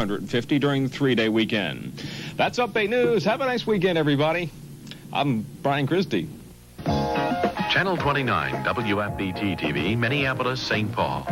150 during the three-day weekend. That's Update News. Have a nice weekend, everybody. I'm Brian Christie. Channel 29, WFBT TV, Minneapolis, St. Paul.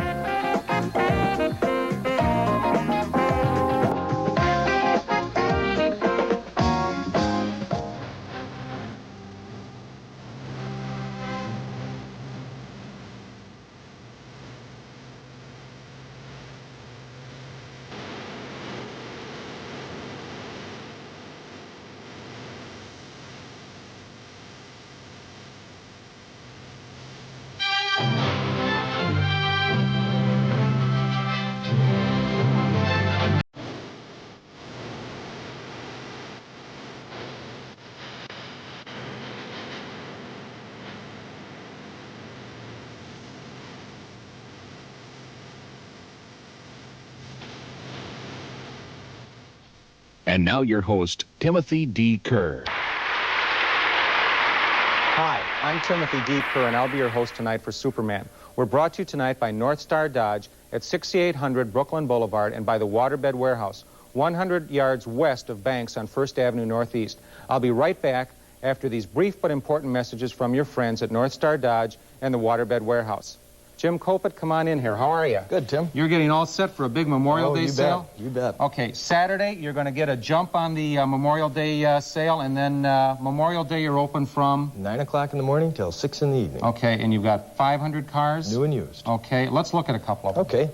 And now your host, Timothy D. Kerr. Hi, I'm Timothy D. Kerr, and I'll be your host tonight for Superman. We're brought to you tonight by Northstar Dodge at 6800 Brooklyn Boulevard and by the Waterbed Warehouse, 100 yards west of Banks on 1st Avenue Northeast. I'll be right back after these brief but important messages from your friends at Northstar Dodge and the Waterbed Warehouse. Jim Kopit, come on in here. How are you? Good, Tim. You're getting all set for a big Memorial Day sale? You bet. Okay, Saturday, you're going to get a jump on the Memorial Day sale, and then Memorial Day, you're open from? 9 o'clock in the morning till 6 in the evening. Okay, and you've got 500 cars? New and used. Okay, let's look at a couple of them. Okay.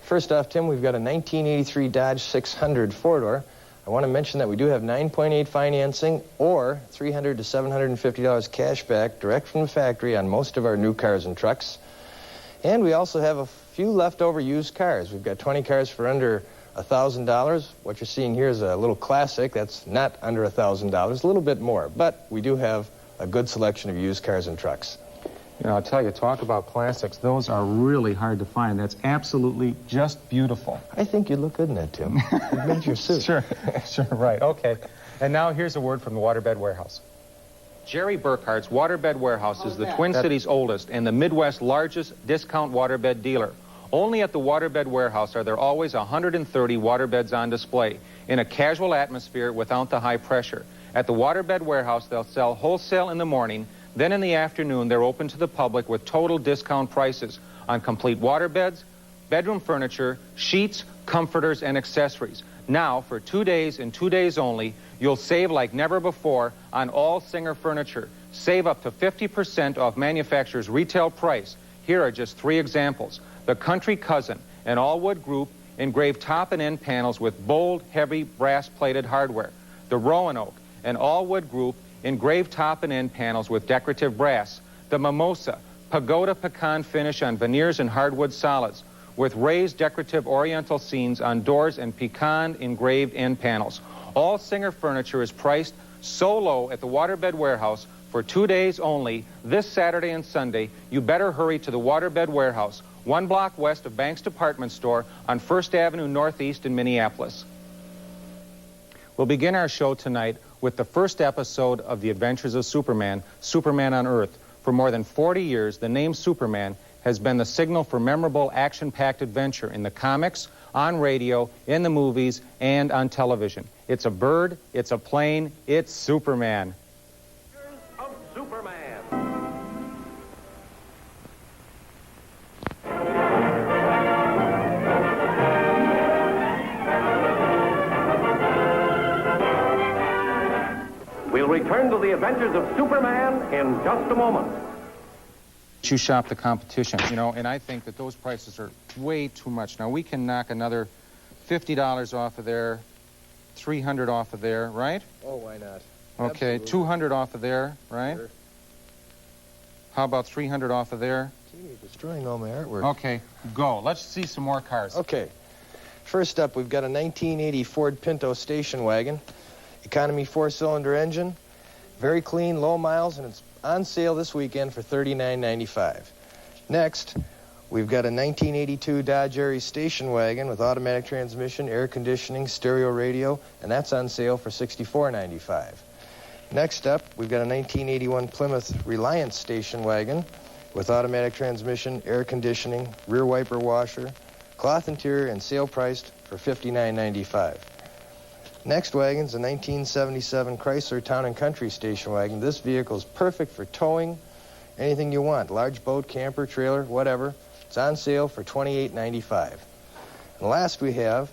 First off, Tim, we've got a 1983 Dodge 600 four-door. I want to mention that we do have 9.8 financing or $300 to $750 cash back direct from the factory on most of our new cars and trucks. And we also have a few leftover used cars. We've got 20 cars for under $1,000. What you're seeing here is a little classic that's not under $1,000, a little bit more. But we do have a good selection of used cars and trucks. You know, I'll tell you, talk about classics. Those are really hard to find. That's absolutely just beautiful. I think you look good in that, Tim. You've made your suit. Sure, right, okay. And now here's a word from the Waterbed Warehouse. Jerry Burkhart's Waterbed Warehouse is the Twin Cities' oldest and the Midwest's largest discount waterbed dealer. Only at the Waterbed Warehouse are there always 130 waterbeds on display in a casual atmosphere without the high pressure. At the Waterbed Warehouse, they'll sell wholesale in the morning, then in the afternoon they're open to the public with total discount prices on complete waterbeds, bedroom furniture, sheets, comforters, and accessories. Now, for 2 days and 2 days only, you'll save like never before on all Singer furniture. Save up to 50% off manufacturer's retail price. Here are just 3 examples. The Country Cousin, an all-wood group, engraved top and end panels with bold, heavy, brass-plated hardware. The Roanoke, an all-wood group, engraved top and end panels with decorative brass. The Mimosa, pagoda pecan finish on veneers and hardwood solids, with raised decorative oriental scenes on doors and pecan engraved end panels. All Singer furniture is priced so low at the Waterbed Warehouse for 2 days only, this Saturday and Sunday. You better hurry to the Waterbed Warehouse, 1 block west of Banks Department Store on 1st Avenue Northeast in Minneapolis. We'll begin our show tonight with the first episode of The Adventures of Superman, Superman on Earth. For more than 40 years, the name Superman has been the signal for memorable action-packed adventure in the comics, on radio, in the movies, and on television. It's a bird, it's a plane, it's Superman. Of Superman. We'll return to the adventures of Superman in just a moment. You shop the competition, you know, and I think that those prices are way too much. Now, we can knock another $50 off of there, $300 off of there, right? Oh, why not? Okay, Absolutely. $200 off of there, right? Sure. How about $300 off of there? Gee, you're destroying all my artwork. Okay, go. Let's see some more cars. Okay. First up, we've got a 1980 Ford Pinto station wagon. Economy 4-cylinder engine. Very clean, low miles, and it's on sale this weekend for $39.95. Next, we've got a 1982 Dodge Aries station wagon with automatic transmission, air conditioning, stereo radio, and that's on sale for $64.95. Next up, we've got a 1981 Plymouth Reliance station wagon with automatic transmission, air conditioning, rear wiper washer, Cloth interior and sale priced for $59.95. Next wagon's a 1977 Chrysler Town and Country station wagon. This vehicle is perfect for towing anything you want, large boat, camper, trailer, whatever. It's on sale for $28.95. And last we have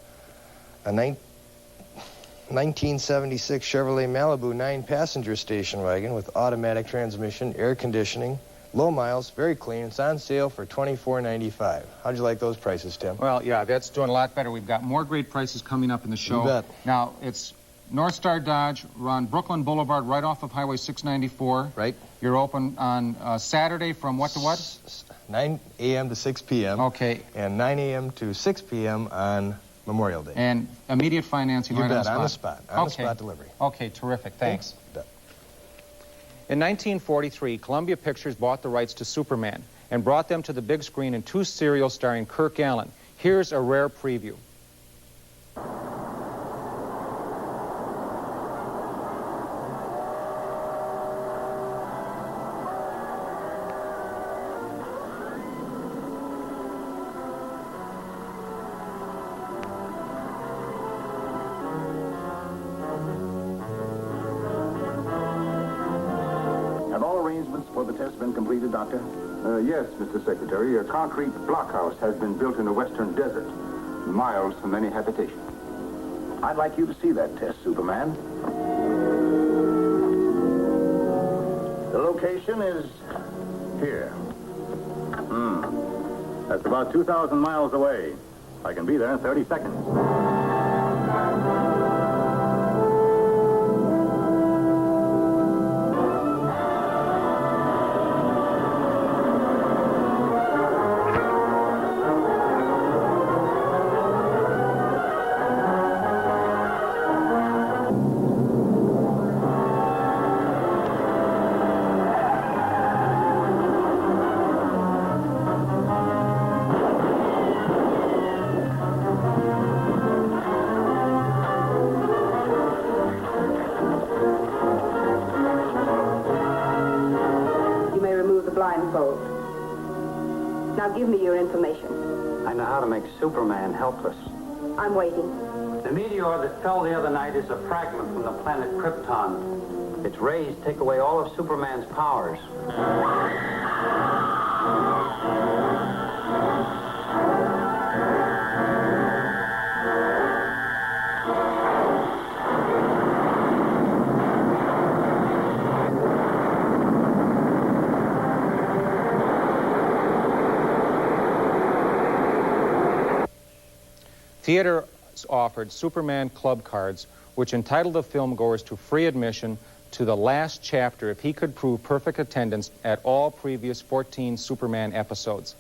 a 1976 Chevrolet Malibu 9-passenger station wagon with automatic transmission, air conditioning, low miles, very clean. It's on sale for $24.95. How'd you like those prices, Tim? Well, yeah, that's doing a lot better. We've got more great prices coming up in the show. You bet. Now, it's Northstar Dodge. We're on Brooklyn Boulevard, right off of Highway 694. Right. You're open on Saturday from what to what? 9 a.m. to 6 p.m. Okay. And 9 a.m. to 6 p.m. on Memorial Day. And immediate financing You right bet, on the spot. on the spot delivery. Okay, terrific. Thanks. You bet. In 1943, Columbia Pictures bought the rights to Superman and brought them to the big screen in 2 serials starring Kirk Allen. Here's a rare preview. Have all arrangements for the test been completed, Doctor? Yes, Mr. Secretary. A concrete blockhouse has been built in the western desert, miles from any habitation. I'd like you to see that test, Superman. The location is here. That's about 2,000 miles away. I can be there in 30 seconds. blindfold. Now give me your information. I know how to make Superman helpless. I'm waiting. The meteor that fell the other night is a fragment from the planet Krypton. Its rays take away all of Superman's powers. Theaters offered Superman Club cards, which entitled the filmgoers to free admission to the last chapter if he could prove perfect attendance at all previous 14 Superman episodes.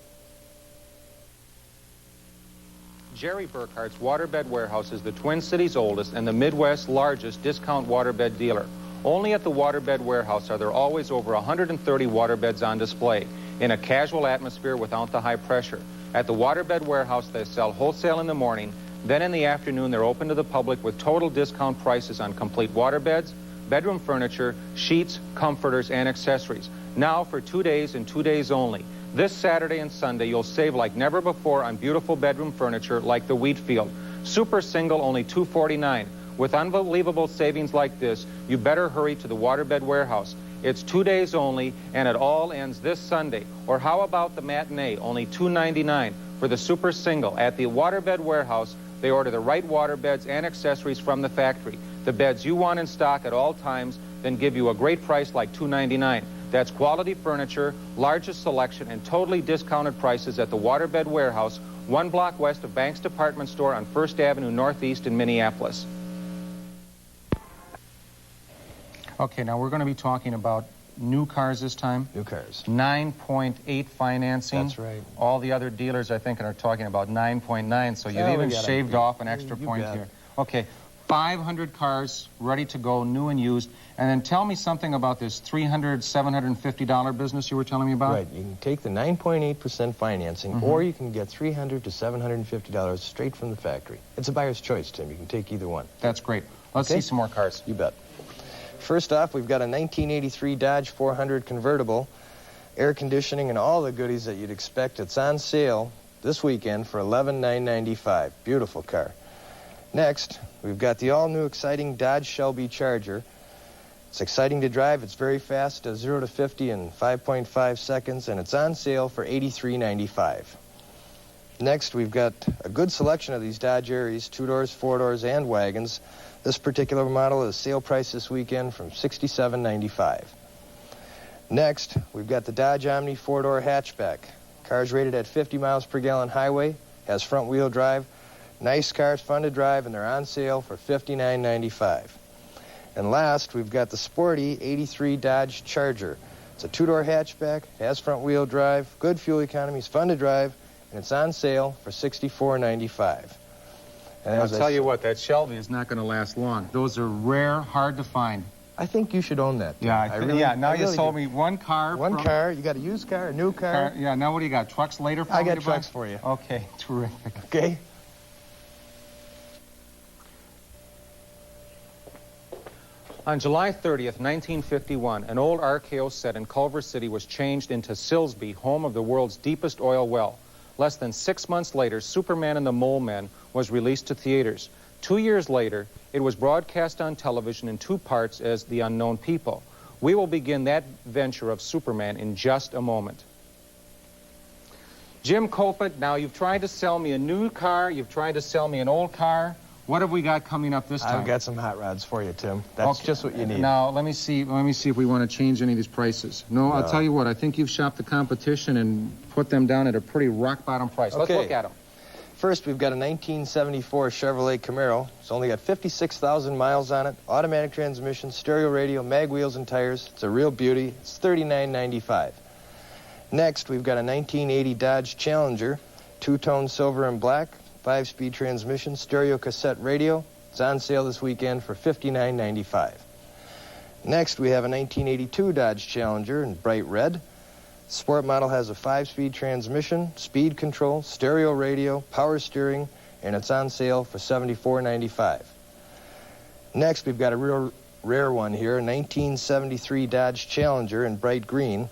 Jerry Burkhart's Waterbed Warehouse is the Twin Cities' oldest and the Midwest's largest discount waterbed dealer. Only at the Waterbed Warehouse are there always over 130 waterbeds on display in a casual atmosphere without the high pressure. At the Waterbed Warehouse, they sell wholesale in the morning. Then in the afternoon, they're open to the public with total discount prices on complete waterbeds, bedroom furniture, sheets, comforters, and accessories. Now for 2 days and 2 days only. This Saturday and Sunday, you'll save like never before on beautiful bedroom furniture like the Wheatfield. Super single, only $249. With unbelievable savings like this, you better hurry to the Waterbed Warehouse. It's 2 days only, and it all ends this Sunday. Or how about the matinee, only $299 for the super single. At the Waterbed Warehouse, they order the right waterbeds and accessories from the factory. The beds you want in stock at all times, then give you a great price like $299. That's quality furniture, largest selection, and totally discounted prices at the Waterbed Warehouse, 1 block west of Banks Department Store on 1st Avenue Northeast in Minneapolis. Okay, now we're going to be talking about new cars this time. New cars. 9.8 financing. That's right. All the other dealers, I think, are talking about 9.9, so you've even shaved off an extra point here. Okay, 500 cars ready to go, new and used. And then tell me something about this $300, $750 business you were telling me about. Right, you can take the 9.8% financing, or you can get $300 to $750 straight from the factory. It's a buyer's choice, Tim. You can take either one. That's great. Let's see some more cars. You bet. First off, we've got a 1983 Dodge 400 convertible, air conditioning and all the goodies that you'd expect. It's on sale this weekend for $11,995. Beautiful car. Next, we've got the all-new exciting Dodge Shelby Charger. It's exciting to drive. It's very fast, 0 to 50 in 5.5 seconds, and it's on sale for $83.95. Next, we've got a good selection of these Dodge Aries, 2-doors, 4-doors, and wagons. This particular model is sale price this weekend from $67.95. Next, we've got the Dodge Omni 4-door hatchback. Car's rated at 50 miles per gallon highway, has front-wheel drive. Nice cars, fun to drive, and they're on sale for $59.95. And last, we've got the sporty 83 Dodge Charger. It's a 2-door hatchback, has front-wheel drive, good fuel economy, it's fun to drive, and it's on sale for $64.95. And I'll tell you what, that Shelby is not going to last long. Those are rare, hard to find. I think you should own that. Yeah, now you sold me one car. Car, you got a used car, a new car. Yeah, now what do you got, trucks later for me? I got trucks for you. Okay, terrific. Okay. On July 30th, 1951, an old RKO set in Culver City was changed into Silsbee, home of the world's deepest oil well. Less than 6 months later, Superman and the Mole Men was released to theaters. 2 years later, it was broadcast on television in 2 parts as The Unknown People. We will begin that venture of Superman in just a moment. Jim Copeland, now you've tried to sell me a new car, you've tried to sell me an old car. What have we got coming up this time? I've got some hot rods for you, Tim. That's just what you need. Now, let me see if we want to change any of these prices. No, I'll tell you what, I think you've shopped the competition and put them down at a pretty rock-bottom price. Okay. Let's look at them. First, we've got a 1974 Chevrolet Camaro. It's only got 56,000 miles on it, automatic transmission, stereo radio, mag wheels and tires. It's a real beauty. It's $39.95. Next, we've got a 1980 Dodge Challenger, 2-tone silver and black, 5-speed transmission, stereo cassette radio. It's on sale this weekend for $59.95. Next, we have a 1982 Dodge Challenger in bright red. Sport model has a 5-speed transmission, speed control, stereo radio, power steering, and it's on sale for $74.95. Next, we've got a real rare one here, a 1973 Dodge Challenger in bright green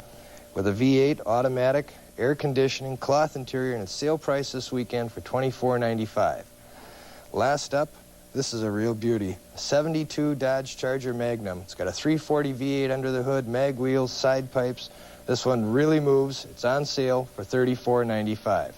with a V8 automatic, air conditioning, cloth interior, and it's sale price this weekend for $24.95. Last up, this is a real beauty. A 72 Dodge Charger Magnum. It's got a 340 V8 under the hood, mag wheels, side pipes. This one really moves. It's on sale for $34.95.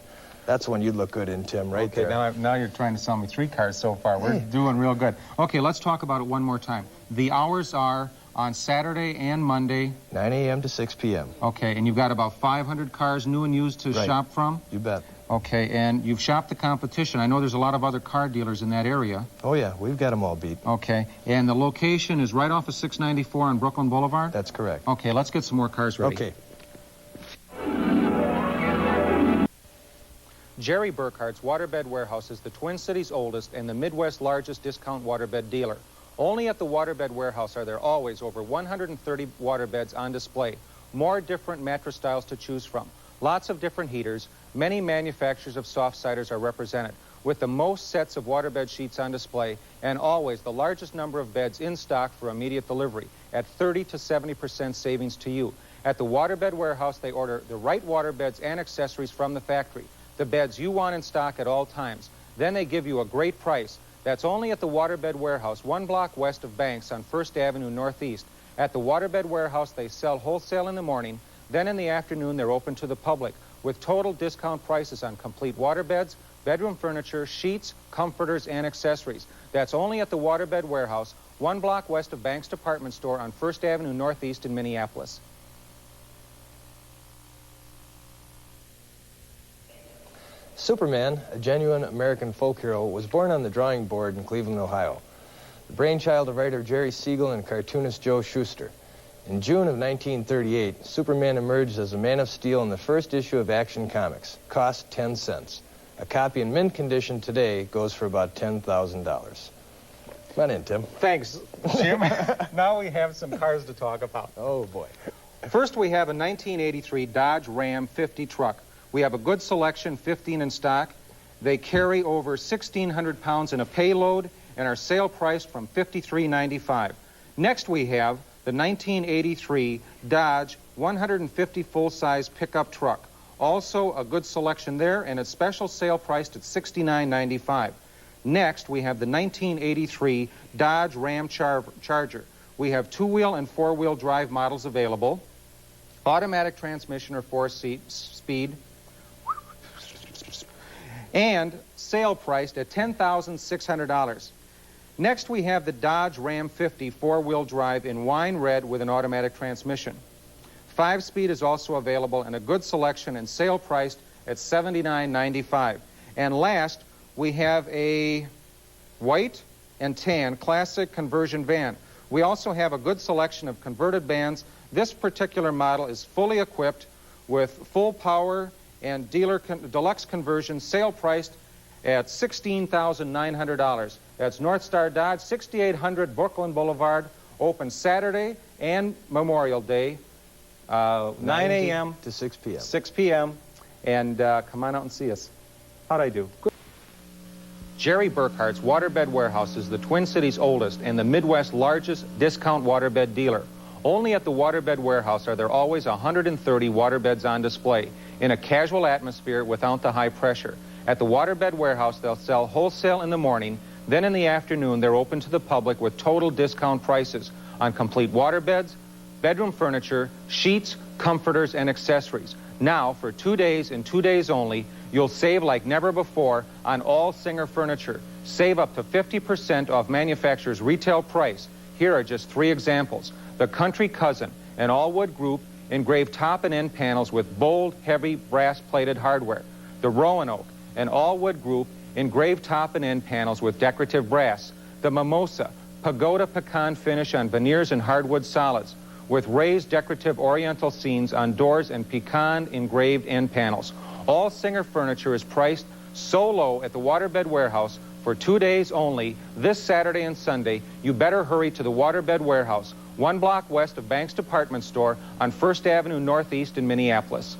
That's one you'd look good in, Tim, right there. Okay, now you're trying to sell me 3 cars so far. We're doing real good. Okay, let's talk about it one more time. The hours are on Saturday and Monday. 9 a.m. to 6 p.m. Okay, and you've got about 500 cars, new and used, to shop from? You bet. Okay, and you've shopped the competition. I know there's a lot of other car dealers in that area. Oh, yeah, we've got them all beat. Okay, and the location is right off of 694 on Brooklyn Boulevard? That's correct. Okay, let's get some more cars ready. Okay. Jerry Burkhart's Waterbed Warehouse is the Twin Cities' oldest and the Midwest's largest discount waterbed dealer. Only at the Waterbed Warehouse are there always over 130 waterbeds on display, more different mattress styles to choose from, lots of different heaters, many manufacturers of soft siders are represented, with the most sets of waterbed sheets on display, and always the largest number of beds in stock for immediate delivery, at 30 to 70% savings to you. At the Waterbed Warehouse, they order the right waterbeds and accessories from the factory, the beds you want in stock at all times. Then they give you a great price. That's only at the Waterbed Warehouse, 1 block west of Banks on 1st Avenue Northeast. At the Waterbed Warehouse, they sell wholesale in the morning. Then in the afternoon, they're open to the public with total discount prices on complete waterbeds, bedroom furniture, sheets, comforters, and accessories. That's only at the Waterbed Warehouse, 1 block west of Banks Department Store on 1st Avenue Northeast in Minneapolis. Superman, a genuine American folk hero, was born on the drawing board in Cleveland, Ohio. The brainchild of writer Jerry Siegel and cartoonist Joe Shuster. In June of 1938, Superman emerged as a Man of Steel in the first issue of Action Comics. Cost 10 cents. A copy in mint condition today goes for about $10,000. Come on in, Tim. Thanks, Jim. Now we have some cars to talk about. Oh, boy. First, we have a 1983 Dodge Ram 50 truck. We have a good selection, 15 in stock. They carry over 1,600 pounds in a payload and are sale priced from $53.95. Next, we have the 1983 Dodge 150 full-size pickup truck. Also a good selection there, and it's special sale priced at $69.95. Next, we have the 1983 Dodge Ram Charger. We have two-wheel and four-wheel drive models available. Automatic transmission or four-speed. And sale priced at $10,600. Next, we have the Dodge Ram 50 four-wheel drive in wine red with an automatic transmission. 5-speed is also available in a good selection and sale priced at $79.95. And last, we have a white and tan classic conversion van. We also have a good selection of converted vans. This particular model is fully equipped with full power and deluxe conversion, sale priced at $16,900. That's Northstar Dodge, 6800 Brooklyn Boulevard, open Saturday and Memorial Day, 9 a.m. to 6 p.m. 6 p.m. And come on out and see us. How'd I do? Good. Jerry Burkhart's Waterbed Warehouse is the Twin Cities' oldest and the Midwest's largest discount waterbed dealer. Only at the Waterbed Warehouse are there always 130 waterbeds on display in a casual atmosphere without the high pressure. At the Waterbed Warehouse, they'll sell wholesale in the morning, then in the afternoon they're open to the public with total discount prices on complete waterbeds, bedroom furniture, sheets, comforters, and accessories. Now, for 2 days and 2 days only, you'll save like never before on all Singer furniture. Save up to 50% off manufacturer's retail price. Here are just 3 examples. The Country Cousin, an all-wood group, engraved top and end panels with bold, heavy, brass-plated hardware. The Roanoke, an all-wood group, engraved top and end panels with decorative brass. The Mimosa, pagoda pecan finish on veneers and hardwood solids, with raised decorative oriental scenes on doors and pecan engraved end panels. All Singer furniture is priced so low at the Waterbed Warehouse for 2 days only, this Saturday and Sunday. You better hurry to the Waterbed Warehouse, 1 block west of Banks Department Store on 1st Avenue Northeast in Minneapolis.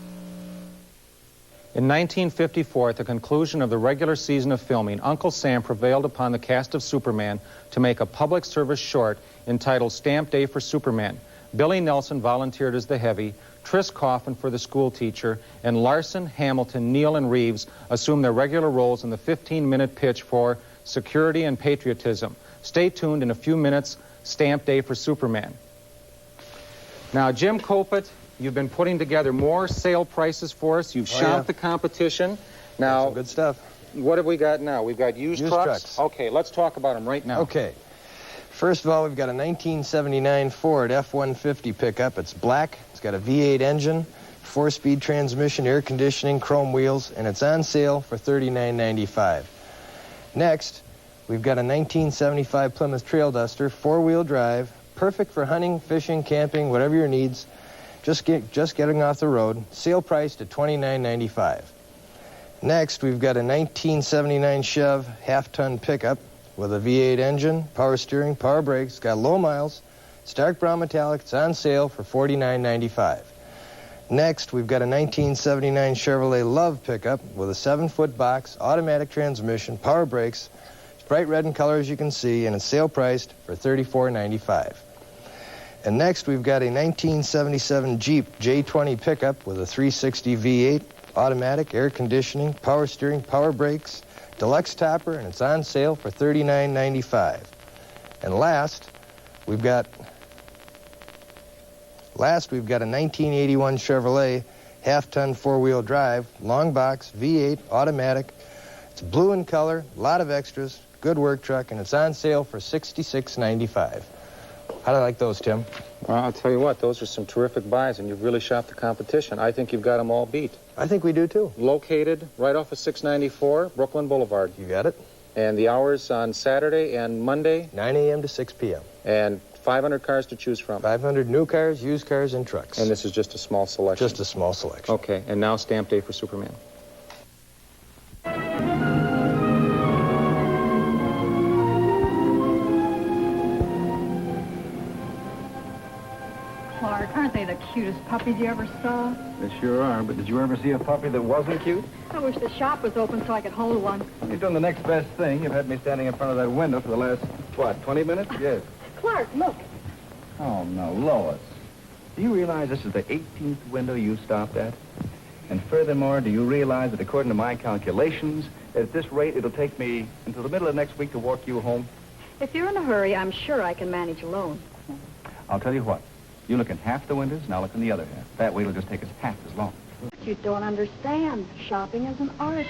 In 1954, at the conclusion of the regular season of filming, Uncle Sam prevailed upon the cast of Superman to make a public service short entitled Stamp Day for Superman. Billy Nelson volunteered as the heavy, Tris Coffin for the school teacher, and Larson, Hamilton, Neal, and Reeves assumed their regular roles in the 15-minute pitch for Security and Patriotism. Stay tuned in a few minutes, Stamp Day for Superman. Now, Jim Kopit, you've been putting together more sale prices for us. You've shopped the competition. Now, some good stuff. What have we got now? We've got used trucks. Okay, let's talk about them right now. Okay. First of all, we've got a 1979 Ford F-150 pickup. It's black. It's got a V8 engine, 4-speed transmission, air conditioning, chrome wheels, and it's on sale for $39.95. Next, we've got a 1975 Plymouth Trail Duster, 4-wheel drive, perfect for hunting, fishing, camping, whatever your needs. Just getting off the road. Sale priced at $29.95. Next, we've got a 1979 Chev half-ton pickup with a V8 engine, power steering, power brakes, got low miles, it's dark brown metallic, it's on sale for $49.95. Next, we've got a 1979 Chevrolet Love pickup with a 7-foot box, automatic transmission, power brakes. It's bright red in color, as you can see, and it's sale priced for $34.95. And next, we've got a 1977 Jeep J20 pickup with a 360 V8, automatic, air conditioning, power steering, power brakes, deluxe topper, and it's on sale for $39.95. And last, we've got a 1981 Chevrolet half-ton 4-wheel drive, long box, V8, automatic. It's blue in color, a lot of extras, good work truck, and it's on sale for $66.95. How do I like those, Tim? Well, I'll tell you what, those are some terrific buys, and you've really shopped the competition. I think you've got them all beat. I think we do, too. Located right off of 694 Brooklyn Boulevard. You got it. And the hours on Saturday and Monday? 9 a.m. to 6 p.m. And 500 cars to choose from? 500 new cars, used cars, and trucks. And this is just a small selection? Just a small selection. Okay, and now Stamp Day for Superman. Clark, aren't they the cutest puppies you ever saw? They sure are, but did you ever see a puppy that wasn't cute? I wish the shop was open so I could hold one. You've done the next best thing. You've had me standing in front of that window for the last, 20 minutes? Yes. Clark, look. Oh, no, Lois. Do you realize this is the 18th window you've stopped at? And furthermore, do you realize that according to my calculations, at this rate, it'll take me until the middle of next week to walk you home? If you're in a hurry, I'm sure I can manage alone. I'll tell you what. You look in half the windows, and I'll look in the other half. That way it'll just take us half as long. But you don't understand. Shopping is an art.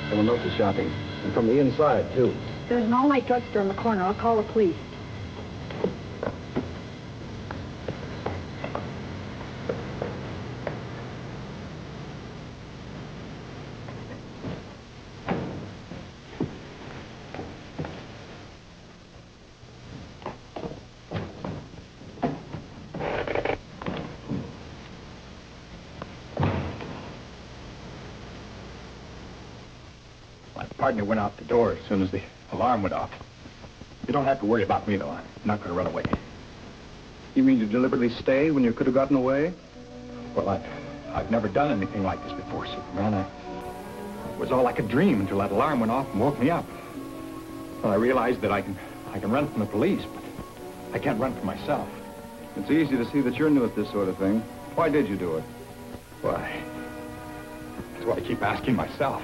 Someone else is shopping. And from the inside, too. There's an all-night drugstore in the corner. I'll call the police. My partner went out the door as soon as the alarm went off. You don't have to worry about me, though. I'm not going to run away. You mean you deliberately stayed when you could have gotten away? Well, I've never done anything like this before, Superman. It was all like a dream until that alarm went off and woke me up. Well, I realized that I can run from the police, but I can't run from myself. It's easy to see that you're new at this sort of thing. Why did you do it? Why? That's what I keep asking myself.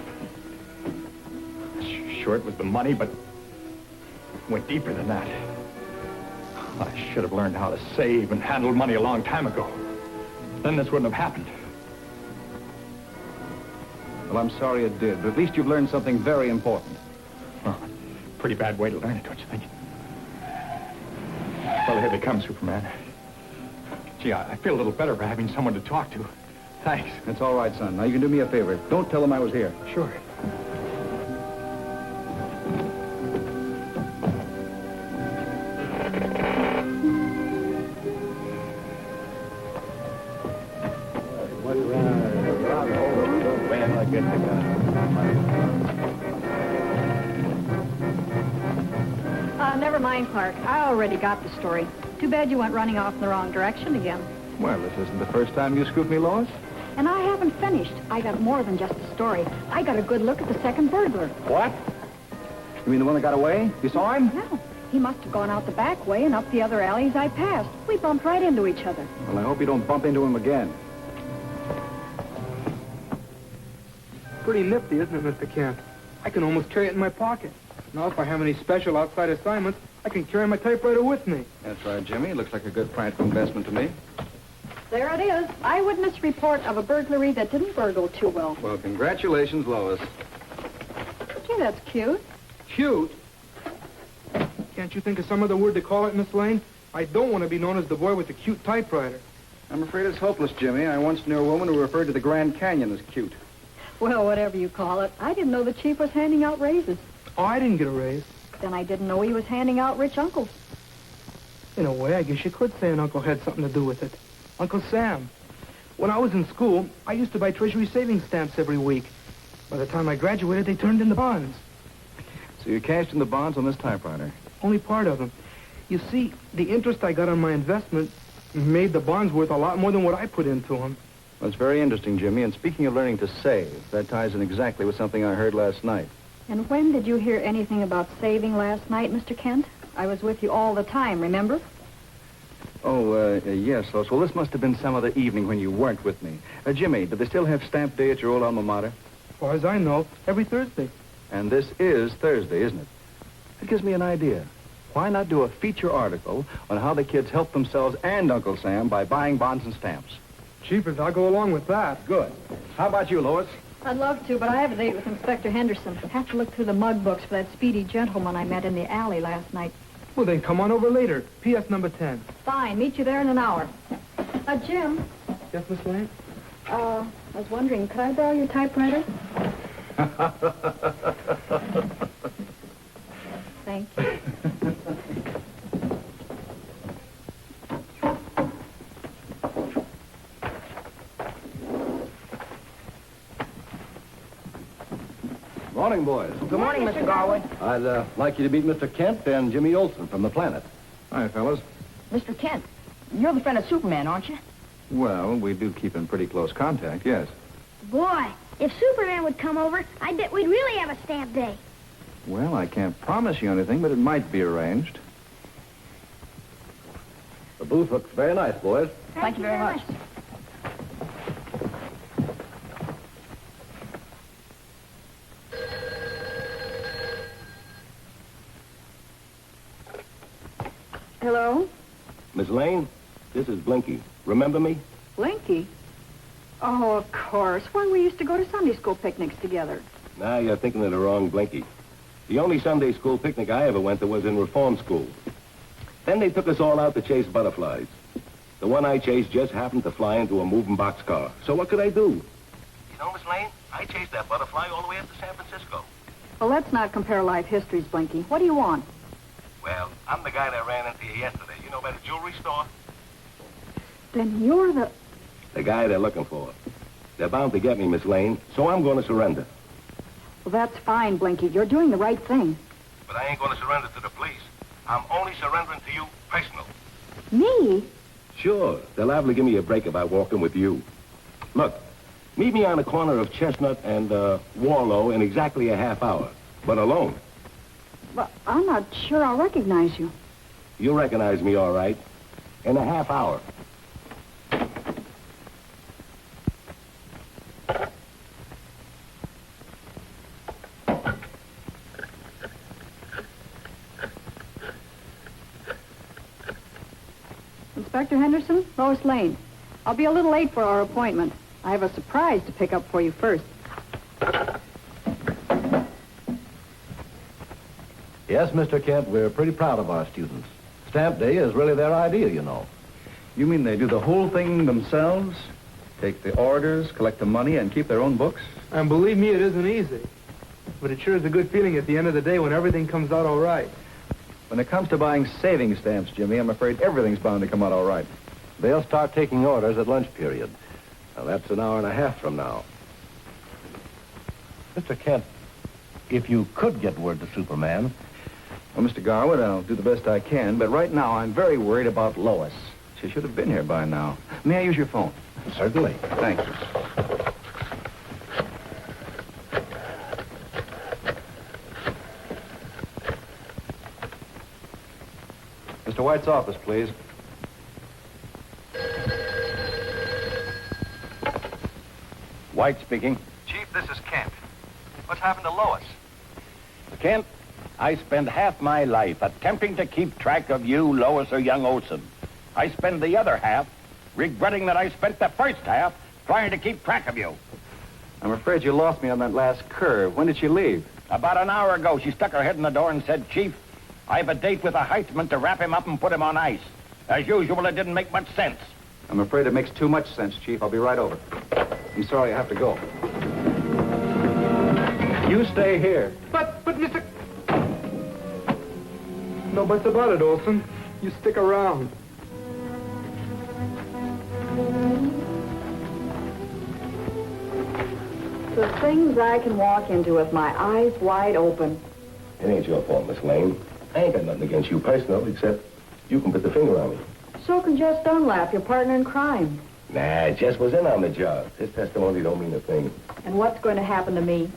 Sure, it was the money, but it went deeper than that. I should have learned how to save and handle money a long time ago. Then this wouldn't have happened. Well, I'm sorry it did, but at least you've learned something very important. Oh, pretty bad way to learn it, don't you think? Well, here they come, Superman. Gee, I feel a little better for having someone to talk to. Thanks. That's all right, son. Now, you can do me a favor. Don't tell them I was here. Sure. Never mind, Clark. I already got the story. Too bad you went running off in the wrong direction again. Well, this isn't the first time you scooped me, Lois. And I haven't finished. I got more than just a story. I got a good look at the second burglar. What? You mean the one that got away? You saw him? No. He must have gone out the back way and up the other alleys I passed. We bumped right into each other. Well, I hope you don't bump into him again. Pretty nifty, isn't it, Mr. Kent? I can almost carry it in my pocket. Now, if I have any special outside assignments, I can carry my typewriter with me. That's right, Jimmy. It looks like a good practical investment to me. There it is. Eyewitness report of a burglary that didn't burgle too well. Well, congratulations, Lois. Gee, that's cute. Cute? Can't you think of some other word to call it, Miss Lane? I don't want to be known as the boy with the cute typewriter. I'm afraid it's hopeless, Jimmy. I once knew a woman who referred to the Grand Canyon as cute. Well, whatever you call it. I didn't know the chief was handing out raises. Oh, I didn't get a raise. Then I didn't know he was handing out rich uncles. In a way, I guess you could say an uncle had something to do with it. Uncle Sam. When I was in school, I used to buy Treasury savings stamps every week. By the time I graduated, they turned into bonds. So you cashed in the bonds on this typewriter? Only part of them. You see, the interest I got on my investment made the bonds worth a lot more than what I put into them. That's very interesting, Jimmy. And speaking of learning to save, that ties in exactly with something I heard last night. And when did you hear anything about saving last night, Mr. Kent? I was with you all the time, remember? Oh, yes, Lois. Well, this must have been some other evening when you weren't with me. Jimmy, do they still have stamp day at your old alma mater? As far as I know, every Thursday. And this is Thursday, isn't it? It gives me an idea. Why not do a feature article on how the kids help themselves and Uncle Sam by buying bonds and stamps? Cheapers, I'll go along with that. Good. How about you, Lois? I'd love to, but I have a date with Inspector Henderson. Have to look through the mug books for that speedy gentleman I met in the alley last night. Well, then come on over later. P.S. number 10. Fine. Meet you there in an hour. Jim. Yes, Miss Lane? I was wondering, could I borrow your typewriter? Thank you. Morning, boys. Good morning, Mr. Garwood. I'd like you to meet Mr. Kent and Jimmy Olsen from the Planet. Hi, fellas. Mr. Kent, you're the friend of Superman, aren't you? Well, we do keep in pretty close contact, yes. Boy, if Superman would come over, I bet we'd really have a stamp day. Well, I can't promise you anything, but it might be arranged. The booth looks very nice, boys. Thank you very much. Hello? Miss Lane, this is Blinky. Remember me? Blinky? Oh, of course. When we used to go to Sunday school picnics together. Nah, you're thinking of the wrong Blinky. The only Sunday school picnic I ever went to was in reform school. Then they took us all out to chase butterflies. The one I chased just happened to fly into a moving boxcar. So what could I do? You know, Miss Lane, I chased that butterfly all the way up to San Francisco. Well, let's not compare life histories, Blinky. What do you want? Well, I'm the guy that ran into you yesterday. You know, by the jewelry store? Then you're The guy they're looking for. They're bound to get me, Miss Lane, so I'm going to surrender. Well, that's fine, Blinky. You're doing the right thing. But I ain't going to surrender to the police. I'm only surrendering to you personal. Me? Sure. They'll liable to give me a break if I walk in with you. Look, meet me on the corner of Chestnut and Warlow in exactly a half hour, but alone. Well, I'm not sure I'll recognize you. You'll recognize me all right. In a half hour. Inspector Henderson, Lois Lane. I'll be a little late for our appointment. I have a surprise to pick up for you first. Yes, Mr. Kent, we're pretty proud of our students. Stamp Day is really their idea, you know. You mean they do the whole thing themselves? Take the orders, collect the money, and keep their own books? And believe me, it isn't easy. But it sure is a good feeling at the end of the day when everything comes out all right. When it comes to buying saving stamps, Jimmy, I'm afraid everything's bound to come out all right. They'll start taking orders at lunch period. Now, that's an hour and a half from now. Mr. Kent, if you could get word to Superman... Well, Mr. Garwood, I'll do the best I can, but right now I'm very worried about Lois. She should have been here by now. May I use your phone? Certainly. Thanks. Mr. White's office, please. White speaking. Chief, this is Kent. What's happened to Lois? Kent, I spend half my life attempting to keep track of you, Lois, or young Olson. I spend the other half regretting that I spent the first half trying to keep track of you. I'm afraid you lost me on that last curve. When did she leave? About an hour ago, she stuck her head in the door and said, Chief, I have a date with a Heitzman to wrap him up and put him on ice. As usual, it didn't make much sense. I'm afraid it makes too much sense, Chief. I'll be right over. I'm sorry I have to go. You stay here. But Mr... No buts about it, Olson. You stick around. The things I can walk into with my eyes wide open. It ain't your fault, Miss Lane. I ain't got nothing against you personal, except you can put the finger on me. So can Jess Dunlap, your partner in crime. Nah, Jess was in on the job. His testimony don't mean a thing. And what's going to happen to me?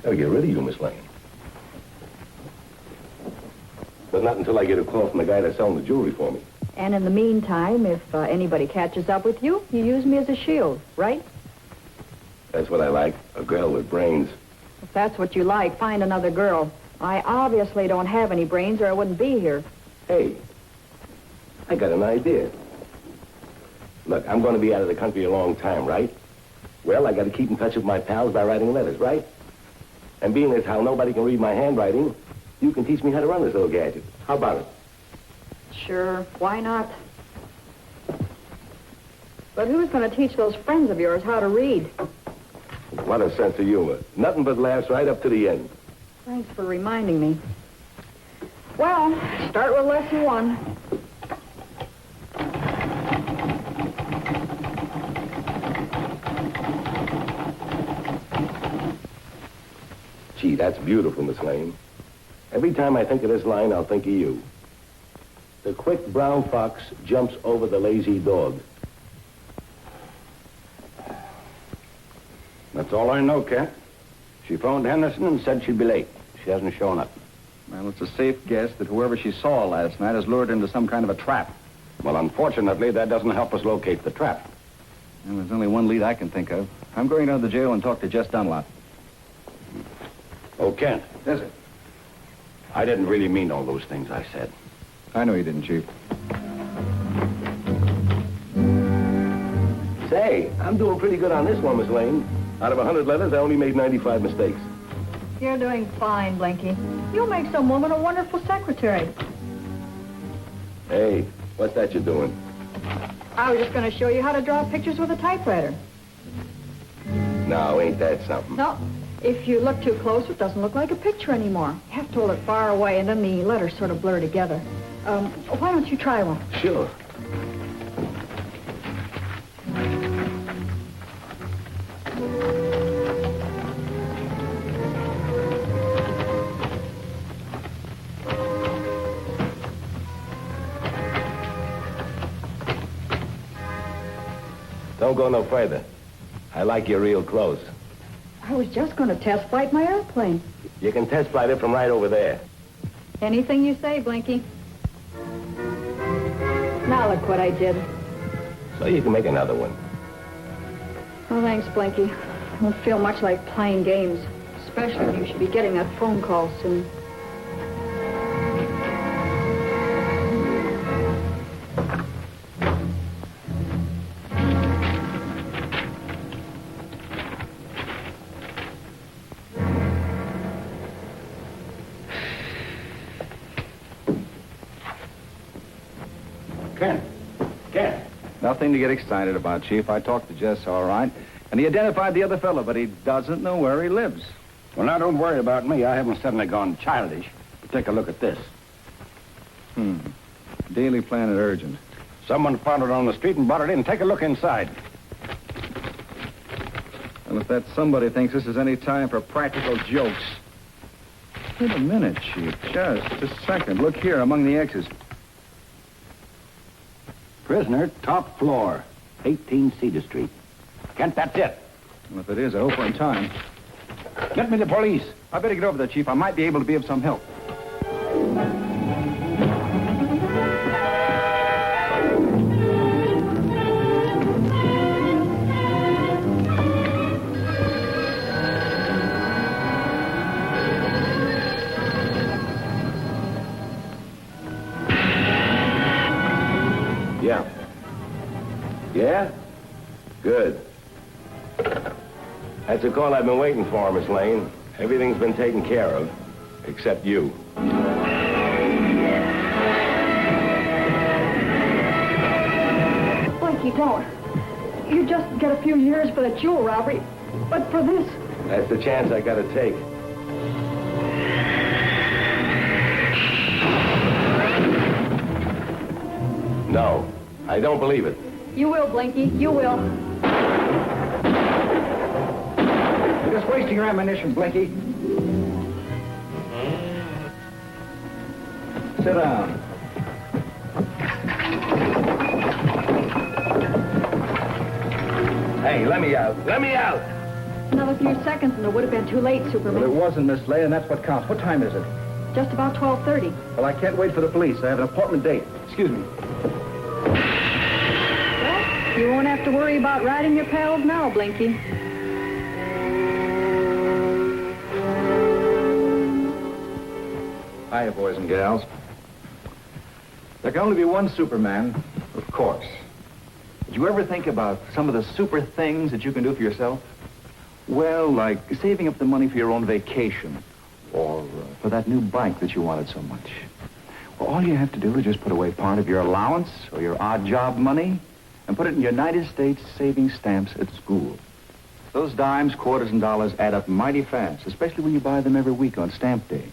They'll get rid of you, Miss Lane. But not until I get a call from the guy that's selling the jewelry for me. And in the meantime, if anybody catches up with you, you use me as a shield, right? That's what I like, a girl with brains. If that's what you like, find another girl. I obviously don't have any brains or I wouldn't be here. Hey, I got an idea. Look, I'm going to be out of the country a long time, right? Well, I got to keep in touch with my pals by writing letters, right? And being as how nobody can read my handwriting, you can teach me how to run this little gadget. How about it? Sure, why not? But who's going to teach those friends of yours how to read? What a sense of humor. Nothing but laughs right up to the end. Thanks for reminding me. Well, start with lesson 1. Gee, that's beautiful, Miss Lane. Every time I think of this line, I'll think of you. The quick brown fox jumps over the lazy dog. That's all I know, Kent. She phoned Henderson and said she'd be late. She hasn't shown up. Well, it's a safe guess that whoever she saw last night has lured her into some kind of a trap. Well, unfortunately, that doesn't help us locate the trap. Well, there's only one lead I can think of. I'm going down to the jail and talk to Jess Dunlop. Oh, Kent. Yes, sir. I didn't really mean all those things I said. I know you didn't, Chief. Say, I'm doing pretty good on this one, Miss Lane. Out of 100 letters, I only made 95 mistakes. You're doing fine, Blinky. You'll make some woman a wonderful secretary. Hey, what's that you're doing? I was just going to show you how to draw pictures with a typewriter. No, ain't that something? No, if you look too close, it doesn't look like a picture anymore. You have to hold it far away, and then the letters sort of blur together. Why don't you try one? Sure. Don't go no further. I like you real close. I was just going to test flight my airplane. You can test flight it from right over there. Anything you say, Blinky. Now look what I did. So you can make another one. Oh, thanks, Blinky. I don't feel much like playing games. Especially if you should be getting that phone call soon. Ken. Nothing to get excited about, Chief. I talked to Jess, all right. And he identified the other fellow, but he doesn't know where he lives. Well, now, don't worry about me. I haven't suddenly gone childish. But take a look at this. Daily Planet urgent. Someone found it on the street and brought it in. Take a look inside. Well, if that somebody thinks this is any time for practical jokes. Wait a minute, Chief. Just a second. Look here among the X's. Prisoner, top floor, 18 Cedar Street. Kent, that's it. Well, if it is, I hope we're in time. Get me the police. I better get over there, Chief. I might be able to be of some help. Yeah. Yeah? Good. That's a call I've been waiting for, Miss Lane. Everything's been taken care of, except you. Blinky, don't. You just get a few years for the jewel robbery, but for this... That's the chance I gotta take. No, I don't believe it. You will, Blinky. You will. You're just wasting your ammunition, Blinky. Sit down. Hey, let me out. Let me out! Another few seconds and it would have been too late, Superman. Well, it wasn't, Miss Lane, and that's what counts. What time is it? Just about 12:30. Well, I can't wait for the police. I have an appointment date. Excuse me. Well, you won't have to worry about riding your pals now, Blinky. Hiya, boys and gals. There can only be one Superman, of course. Did you ever think about some of the super things that you can do for yourself? Well, like saving up the money for your own vacation, or for that new bike that you wanted so much. Well, all you have to do is just put away part of your allowance or your odd job money and put it in United States savings stamps at school. Those dimes, quarters, and dollars add up mighty fast, especially when you buy them every week on stamp day.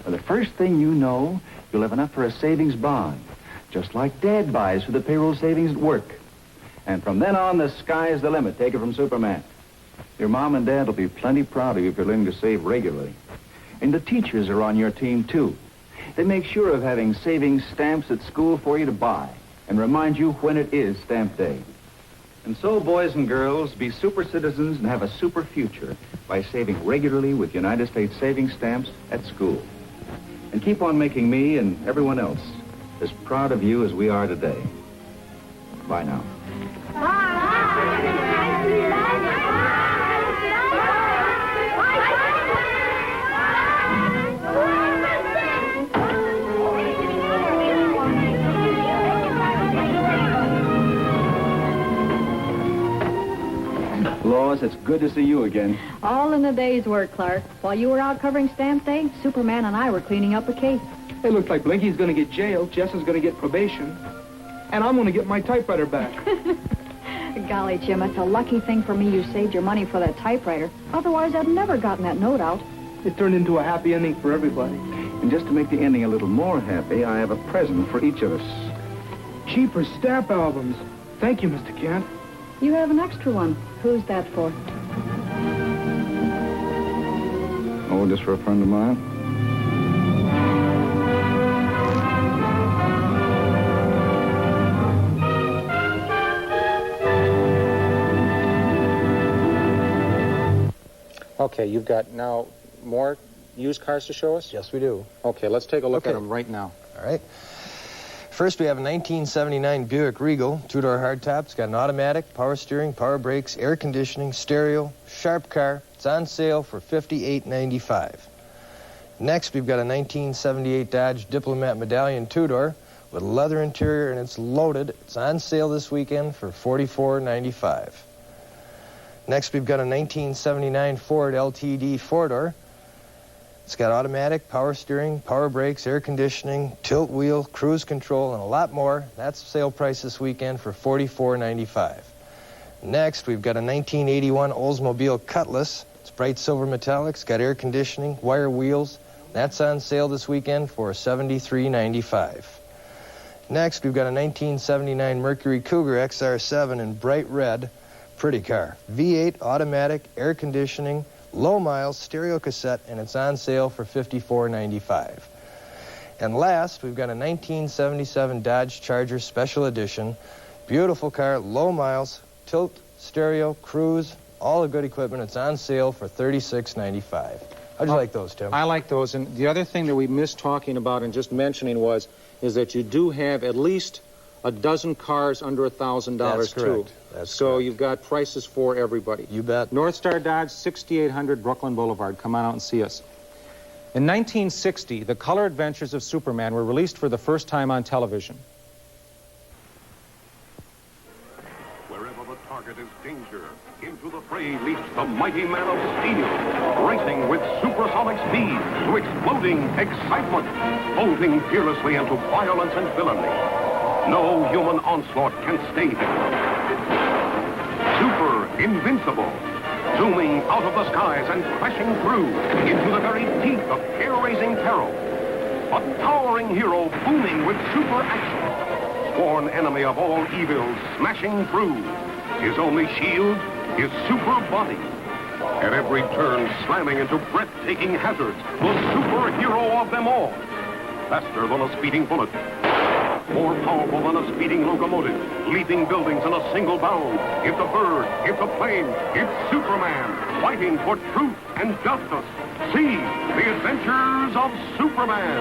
Well, the first thing you know, you'll have enough for a savings bond, just like Dad buys for the payroll savings at work. And from then on, the sky's the limit. Take it from Superman. Your mom and dad will be plenty proud of you if you're learning to save regularly. And the teachers are on your team, too. They make sure of having savings stamps at school for you to buy and remind you when it is stamp day. And so, boys and girls, be super citizens and have a super future by saving regularly with United States savings stamps at school. And keep on making me and everyone else as proud of you as we are today. Bye now. Lois, it's good to see you again. All in the day's work, Clark. While you were out covering stamp day, Superman and I were cleaning up a case. It looks like Blinky's going to get jailed, Jess is going to get probation, and I'm going to get my typewriter back. Golly, Jim, it's a lucky thing for me you saved your money for that typewriter. Otherwise, I'd never gotten that note out. It turned into a happy ending for everybody. And just to make the ending a little more happy, I have a present for each of us. Cheaper stamp albums. Thank you, Mr. Kent. You have an extra one. Who's that for? Oh, just for a friend of mine? Okay, you've got now more used cars to show us? Yes, we do. Okay, let's take a look at them right now. All right. First, we have a 1979 Buick Regal, two-door hardtop. It's got an automatic, power steering, power brakes, air conditioning, stereo, sharp car. It's on sale for $58.95. Next, we've got a 1978 Dodge Diplomat Medallion two-door with a leather interior, and it's loaded. It's on sale this weekend for $44.95. Next, we've got a 1979 Ford LTD four-door. It's got automatic, power steering, power brakes, air conditioning, tilt wheel, cruise control, and a lot more. That's sale price this weekend for $44.95. Next, we've got a 1981 Oldsmobile Cutlass. It's bright silver metallic. It's got air conditioning, wire wheels. That's on sale this weekend for $73.95. Next, we've got a 1979 Mercury Cougar XR7 in bright red. Pretty car. V8, automatic, air conditioning, low miles, stereo cassette, and it's on sale for $54.95. And last, we've got a 1977 Dodge Charger Special Edition. Beautiful car, low miles, tilt, stereo, cruise, all the good equipment. It's on sale for $36.95. How'd you like those, Tim? I like those. And the other thing that we missed talking about and just mentioning is that you do have at least a dozen cars under $1,000 That's correct. too. That's so correct. You've got prices for everybody. You bet. Northstar Dodge, 6800 Brooklyn Boulevard. Come on out and see us. In 1960, the color adventures of Superman were released for the first time on television. Wherever the target is danger, into the fray leaps the mighty man of steel, racing with supersonic speed to exploding excitement, bolting fearlessly into violence and villainy. No human onslaught can stay him. Super invincible, zooming out of the skies and crashing through into the very teeth of hair-raising peril. A towering hero booming with super action. Sworn enemy of all evils smashing through. His only shield, his super body. At every turn slamming into breathtaking hazards, the superhero of them all. Faster than a speeding bullet. More powerful than a speeding locomotive, leaping buildings in a single bound. It's a bird, it's a plane, it's Superman, fighting for truth and justice. See the adventures of Superman.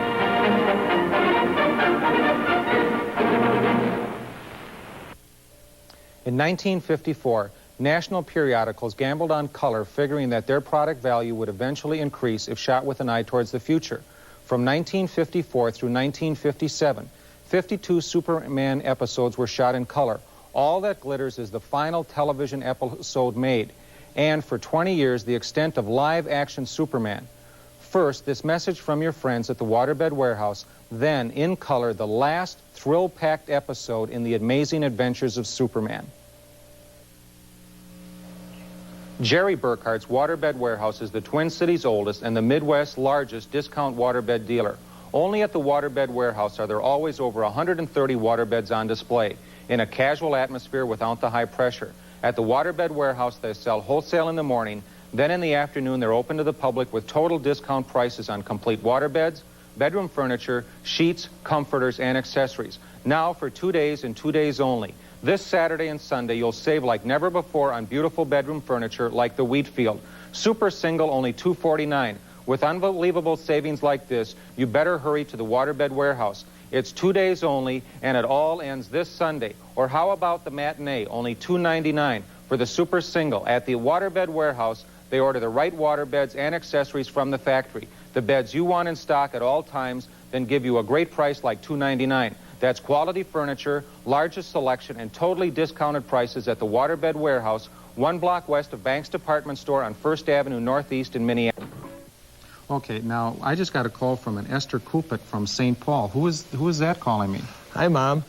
In 1954, national periodicals gambled on color, figuring that their product value would eventually increase if shot with an eye towards the future. From 1954 through 1957, 52 Superman episodes were shot in color. All that glitters is the final television episode made. And for 20 years, the extent of live-action Superman. First, this message from your friends at the Waterbed Warehouse. Then, in color, the last thrill-packed episode in the amazing adventures of Superman. Jerry Burkhart's Waterbed Warehouse is the Twin Cities' oldest and the Midwest's largest discount waterbed dealer. Only at the Waterbed Warehouse are there always over 130 waterbeds on display in a casual atmosphere without the high pressure. At the Waterbed Warehouse, they sell wholesale in the morning. Then in the afternoon, they're open to the public with total discount prices on complete waterbeds, bedroom furniture, sheets, comforters, and accessories. Now for 2 days and 2 days only. This Saturday and Sunday, you'll save like never before on beautiful bedroom furniture like the Wheatfield. Super single, only $249. With unbelievable savings like this, you better hurry to the Waterbed Warehouse. It's 2 days only, and it all ends this Sunday. Or how about the matinee, only $2.99 for the super single. At the Waterbed Warehouse, they order the right water beds and accessories from the factory. The beds you want in stock at all times, then give you a great price like $2.99. That's quality furniture, largest selection, and totally discounted prices at the Waterbed Warehouse, 1 block west of Banks Department Store on 1st Avenue Northeast in Minneapolis. Okay, now, I just got a call from an Esther Kupik from St. Paul. Who is that calling me? Hi, Mom.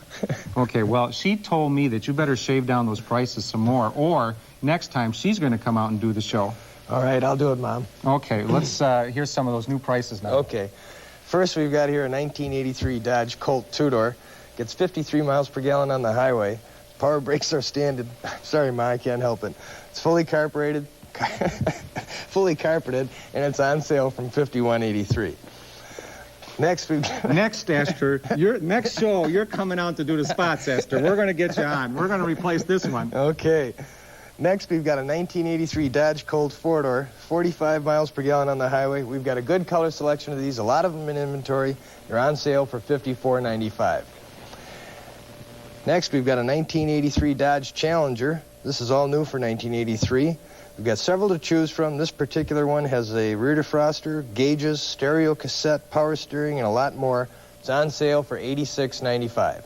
Okay, well, she told me that you better shave down those prices some more, or next time she's going to come out and do the show. All right, I'll do it, Mom. Okay, let's hear some of those new prices now. Okay. First, we've got here a 1983 Dodge Colt two-door. Gets 53 miles per gallon on the highway. Power brakes are standard. Sorry, Ma, I can't help it. It's fully carbureted, and it's on sale from $51.83. Next, we've got... Next, Esther, next show, you're coming out to do the spots, Esther. We're going to get you on. We're going to replace this one. Okay. Next, we've got a 1983 Dodge Colt four-door, 45 miles per gallon on the highway. We've got a good color selection of these, a lot of them in inventory. They're on sale for $54.95. Next, we've got a 1983 Dodge Challenger. This is all new for 1983. We've got several to choose from. This particular one has a rear defroster, gauges, stereo cassette, power steering, and a lot more. It's on sale for $86.95.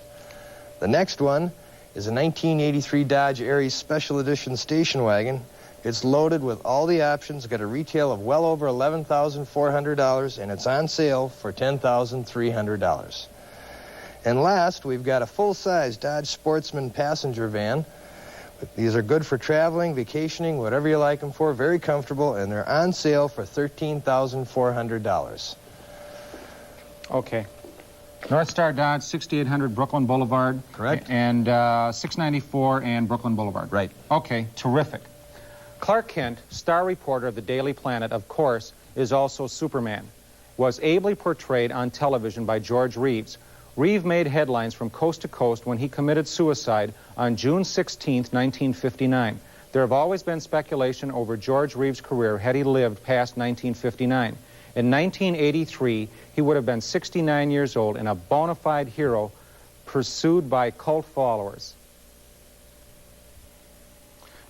The next one is a 1983 Dodge Aries Special Edition station wagon. It's loaded with all the options, got a retail of well over $11,400, and it's on sale for $10,300. And last, we've got a full-size Dodge Sportsman passenger van. These are good for traveling, vacationing, whatever you like them for, very comfortable, and they're on sale for $13,400. Okay. Northstar Dodge, 6800 Brooklyn Boulevard. Correct. And 694 and Brooklyn Boulevard. Right. Okay, terrific. Clark Kent, star reporter of the Daily Planet, of course, is also Superman. Was ably portrayed on television by George Reeves. Reeve made headlines from coast to coast when he committed suicide on June 16, 1959. There have always been speculation over George Reeves' career had he lived past 1959. In 1983, he would have been 69 years old and a bona fide hero pursued by cult followers.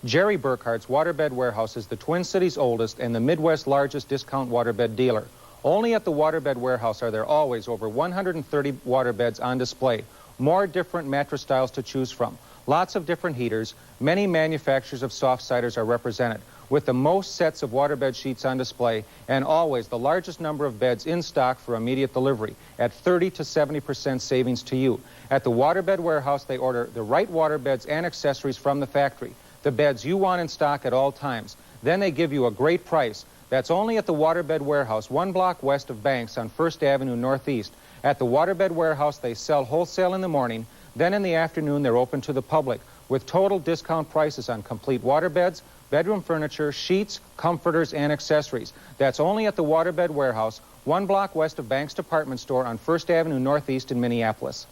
Jerry Burkhart's Waterbed Warehouse is the Twin Cities' oldest and the Midwest's largest discount waterbed dealer. Only at the Waterbed Warehouse are there always over 130 waterbeds on display, more different mattress styles to choose from, lots of different heaters, many manufacturers of soft siders are represented, with the most sets of waterbed sheets on display, and always the largest number of beds in stock for immediate delivery, at 30 to 70% savings to you. At the Waterbed Warehouse, they order the right waterbeds and accessories from the factory, the beds you want in stock at all times. Then they give you a great price. That's only at the Waterbed Warehouse, 1 block west of Banks on 1st Avenue Northeast. At the Waterbed Warehouse, they sell wholesale in the morning. Then in the afternoon, they're open to the public with total discount prices on complete waterbeds, bedroom furniture, sheets, comforters, and accessories. That's only at the Waterbed Warehouse, 1 block west of Banks Department Store on 1st Avenue Northeast in Minneapolis.